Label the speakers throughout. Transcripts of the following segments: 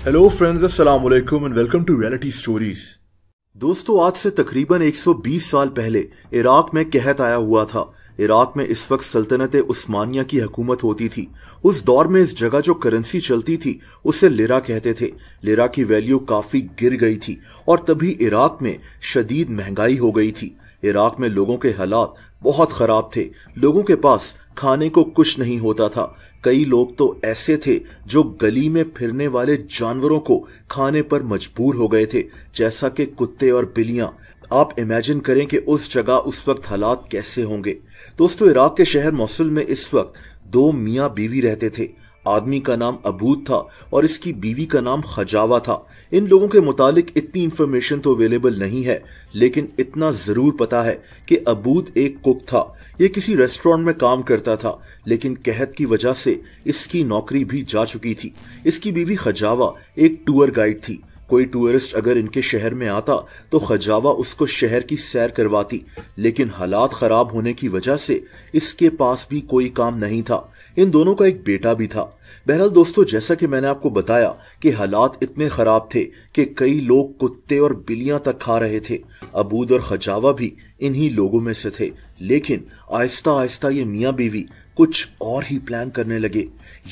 Speaker 1: Hello friends, अस्सलाम वालेकुम and welcome to reality stories. दोस्तों, आज से तकरीबन 120 साल पहले इराक में कहत आया हुआ था। इराक में इस वक्त सल्तनत उस्मानिया की हुकूमत होती थी। उस दौर में इस जगह जो करेंसी चलती थी उसे लिरा कहते थे। लिरा की वैल्यू काफी गिर गई थी और तभी इराक में शदीद महंगाई हो गई थी। इराक में लोगों के हालात बहुत खराब थे। लोगों के पास खाने को कुछ नहीं होता था। कई लोग तो ऐसे थे जो गली में फिरने वाले जानवरों को खाने पर मजबूर हो गए थे, जैसा कि कुत्ते और बिल्लियां। आप इमेजिन करें कि उस जगह उस वक्त हालात कैसे होंगे। दोस्तों, इराक के शहर मोसुल में इस वक्त दो मियाँ बीवी रहते थे। आदमी का नाम अबूद था और इसकी बीवी का नाम खजावा था। इन लोगों के मुतालिक इतनी इंफॉर्मेशन तो अवेलेबल नहीं है, लेकिन इतना जरूर पता है कि अबूद एक कुक था। ये किसी रेस्टोरेंट में काम करता था, लेकिन कहत की वजह से इसकी नौकरी भी जा चुकी थी। इसकी बीवी खजावा एक टूर गाइड थी। कोई टूरिस्ट अगर इनके शहर में आता तो खजावा उसको शहर की सैर करवाती, लेकिन हालात खराब होने की वजह से इसके पास भी कोई काम नहीं था। इन दोनों का एक बेटा भी था। बहरहाल दोस्तों, जैसा कि मैंने आपको बताया कि हालात इतने खराब थे कि कई लोग कुत्ते और बिल्लियां तक खा रहे थे। अबूद और खजावा भी इन्हीं लोगों में से थे, लेकिन आहिस्ता आहिस्ता ये मियाँ बीवी कुछ और ही प्लान करने लगे।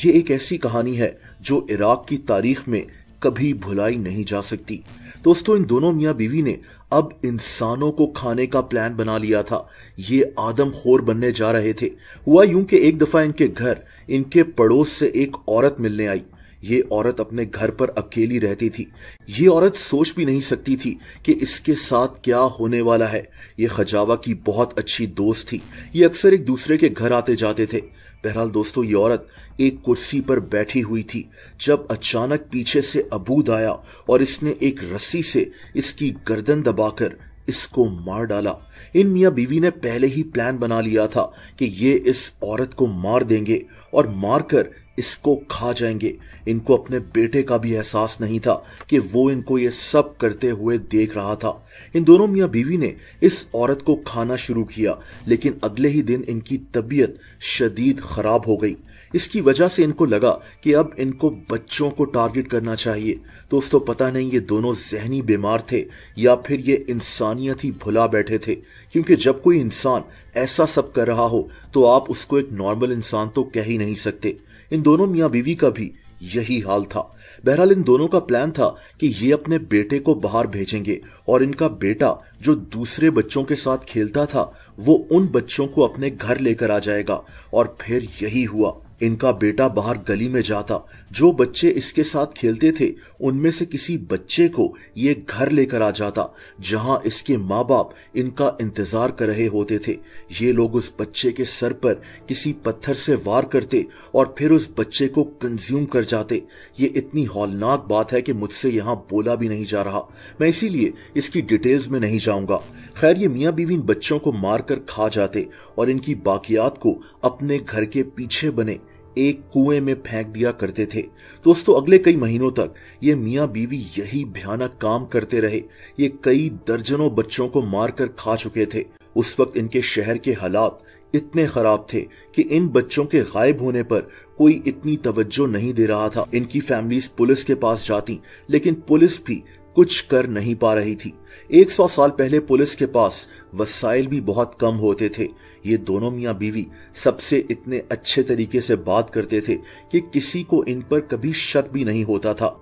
Speaker 1: ये एक ऐसी कहानी है जो इराक की तारीख में कभी भुलाई नहीं जा सकती। दोस्तों, इन दोनों मियाँ बीवी ने अब इंसानों को खाने का प्लान बना लिया था। ये आदमखोर बनने जा रहे थे। हुआ यूं कि एक दफा इनके घर इनके पड़ोस से एक औरत मिलने आई। ये औरत अपने घर पर अकेली रहती थी। ये औरत सोच भी नहीं सकती थी कि इसके साथ क्या होने वाला है। ये खजावा की बहुत अच्छी दोस्त थी। ये अक्सर एक दूसरे के घर आते जाते थे। बहरहाल दोस्तों, ये औरत एक कुर्सी पर बैठी हुई थी जब अचानक पीछे से अबूद आया और इसने एक रस्सी से इसकी गर्दन दबाकर इसको मार डाला। इन मियाँ बीवी ने पहले ही प्लान बना लिया था कि ये इस औरत को मार देंगे और मारकर इसको खा जाएंगे। इनको अपने बेटे का भी एहसास नहीं था कि वो इनको ये सब करते हुए देख रहा था। इन दोनों मियाँ बीवी ने इस औरत को खाना शुरू किया, लेकिन अगले ही दिन इनकी तबीयत शदीद खराब हो गई। इसकी वजह से इनको लगा कि अब इनको बच्चों को टारगेट करना चाहिए। दोस्तों, पता नहीं ये दोनों जहनी बीमार थे या फिर ये इंसानियत ही भुला बैठे थे, क्योंकि जब कोई इंसान ऐसा सब कर रहा हो तो आप उसको एक नॉर्मल इंसान तो कह ही नहीं सकते। इन दोनों मियाँ बीवी का भी यही हाल था। बहरहाल इन दोनों का प्लान था कि ये अपने बेटे को बाहर भेजेंगे और इनका बेटा जो दूसरे बच्चों के साथ खेलता था वो उन बच्चों को अपने घर लेकर आ जाएगा। और फिर यही हुआ। इनका बेटा बाहर गली में जाता। जो बच्चे इसके साथ खेलते थे उनमें से किसी बच्चे को ये घर लेकर आ जाता, जहां इसके माँ बाप इनका इंतजार कर रहे होते थे। ये लोग उस बच्चे के सर पर किसी पत्थर से वार करते और फिर उस बच्चे को कंज्यूम कर जाते। ये इतनी हौलनाक बात है कि मुझसे यहाँ बोला भी नहीं जा रहा। मैं इसीलिए इसकी डिटेल्स में नहीं जाऊंगा। खैर, ये मियाँ बीवी इन बच्चों को मारकर खा जाते और इनकी बाकियात को अपने घर के पीछे बने एक कुएं में फेंक दिया करते थे। दोस्तों, अगले कई महीनों तक ये मियाँ बीवी यही भयानक काम करते रहे। ये कई दर्जनों बच्चों को मारकर खा चुके थे। उस वक्त इनके शहर के हालात इतने खराब थे कि इन बच्चों के गायब होने पर कोई इतनी तवज्जो नहीं दे रहा था। इनकी फैमिलीज पुलिस के पास जाती, लेकिन पुलिस भी कुछ कर नहीं पा रही थी। 100 साल पहले पुलिस के पास वसाइल भी बहुत कम होते थे। ये दोनों मियाँ बीवी सबसे इतने अच्छे तरीके से बात करते थे कि किसी को इन पर कभी शक भी नहीं होता था।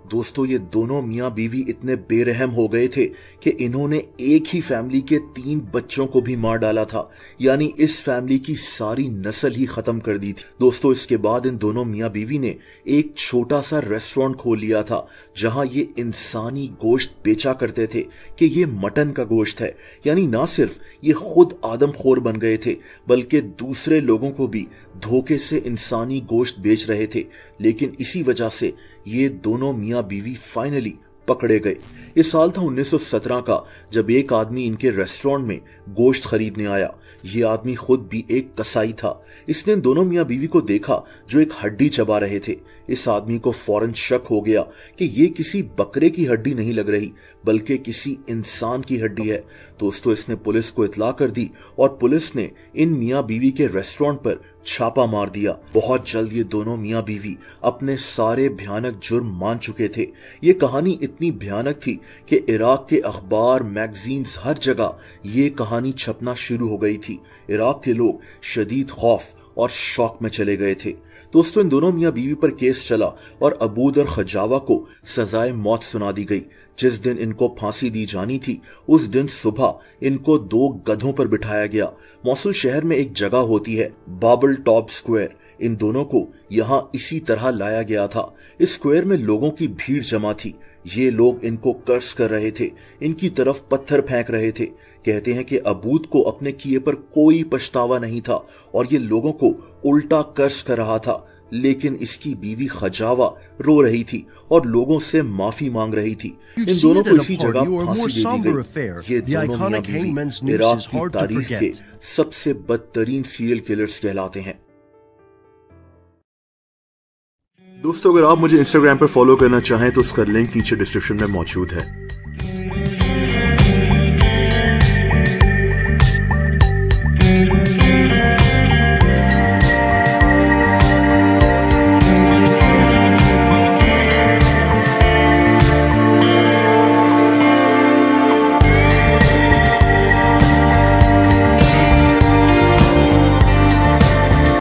Speaker 1: दोस्तों, ये दोनों मियाँ बीवी इतने बेरहम हो गए थे कि इन्होंने एक ही फैमिली के 3 बच्चों को भी मार डाला था, यानी इस फैमिली की सारी नस्ल ही खत्म कर दी थी। दोस्तों, इसके बाद इन दोनों मियाँ बीवी ने एक छोटा सा रेस्टोरेंट खोल लिया था, जहां ये इंसानी गोश्त बेचा करते थे कि ये मटन का गोश्त है। यानी ना सिर्फ ये खुद आदमखोर बन गए थे, बल्कि दूसरे लोगों को भी धोखे से इंसानी गोश्त बेच रहे थे। लेकिन इसी वजह से ये दोनों मियाँ बीवी फाइनली पकड़े गए। ये साल था 1917 का, जब एक आदमी इनके रेस्टोरेंट में गोश्त खरीदने आया। ये आदमी खुद भी एक कसाई था। इसने इन दोनों मियाँ बीवी को देखा जो एक हड्डी चबा रहे थे। इस आदमी को फौरन शक हो गया कि ये किसी बकरे की हड्डी नहीं लग रही बल्कि किसी इंसान की हड्डी है। दोस्तों, इसने पुलिस को इत्तला कर दी और पुलिस ने इन मियां बीवी के रेस्टोरेंट पर छापा मार दिया। बहुत जल्द ये दोनों मियां बीवी अपने सारे भयानक जुर्म मान चुके थे। ये कहानी इतनी भयानक थी कि इराक के अखबार, मैगजीन्स, हर जगह ये कहानी छपना शुरू हो गई थी। इराक के लोग शदीद खौफ और शौक में चले गए थे। दोस्तों, इन दोनों मियां बीवी पर केस चला और अबूद और खजावा को सजाए मौत सुना दी गई। जिस दिन इनको फांसी दी जानी थी उस दिन सुबह इनको 2 गधों पर बिठाया गया। मौसुल शहर में एक जगह होती है बाबल टॉप स्क्वायर। इन दोनों को यहां इसी तरह लाया गया था। इस स्क्वायर में लोगों की भीड़ जमा थी। ये लोग इनको कर्स कर रहे थे, इनकी तरफ पत्थर फेंक रहे थे। कहते हैं कि अबूद को अपने किए पर कोई पछतावा नहीं था और ये लोगों को उल्टा कर्स कर रहा था। लेकिन इसकी बीवी खजावा रो रही थी और लोगों से माफी मांग रही थी। इन दोनों को इसी जगह फांसी दे दी गई। ये दोनों मियां बीवी इराक की तारीख के सबसे बदतरीन सीरियल किलर्स कहलाते हैं। दोस्तों, अगर आप मुझे इंस्टाग्राम पर फॉलो करना चाहें तो उसका लिंक नीचे डिस्क्रिप्शन में मौजूद है।